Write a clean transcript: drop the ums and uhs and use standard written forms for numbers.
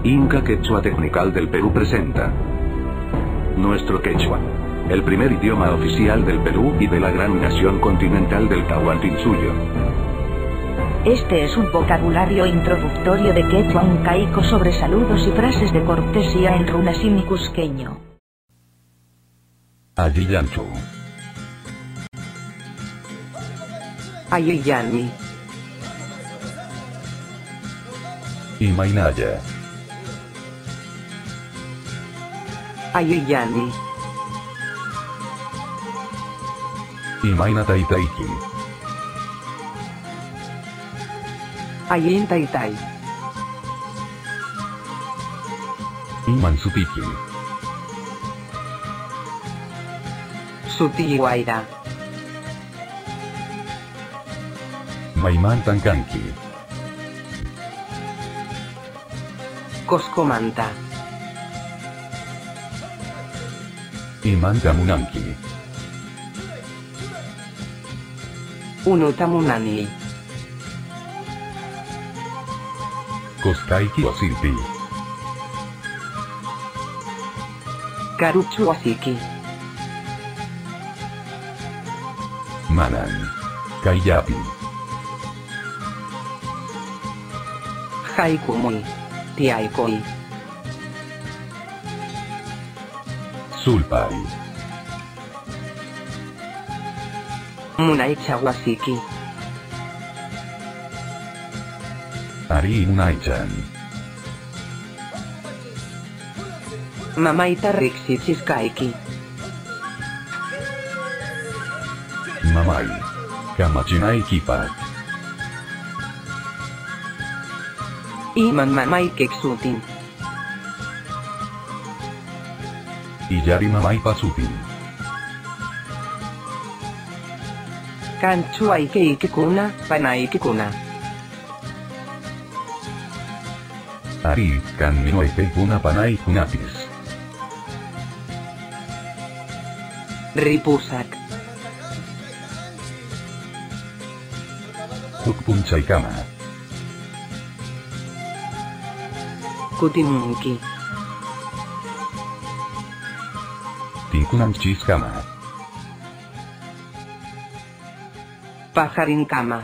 Inca Quechua Technical del Perú presenta nuestro quechua, el primer idioma oficial del Perú y de la gran nación continental del Tahuantinsuyo. Este es un vocabulario introductorio de quechua incaico sobre saludos y frases de cortesía en runasimi cusqueño. Ayillanchu. Ayillani. Imainaya. Ayillani. Imainataitaiki. Ayintaitai. Imansutiki. Sutiiguaira. Maimantankanki. Coscomanta. Imantamunanki. Unutamunani. Koskaiki Osilpi. Caruchuasiki. Manan. Kayapi. Haikumui. Tiaikoi. Sulpai. Munaichawasiki. Ari Unaichan. Mamaita Rixichiskaiki. Mamai. Kamachinai Kipak. Iman mamai keksutin. Iyari Mamai Pasutin. Kanchuaike ikikuna, panaikikuna. Ari, Kanminoite Kuna Panai Kunapis. Ripusak. Hukpunchaikama. Kutimunki. Tinkunamchiskama. Pajarinkama.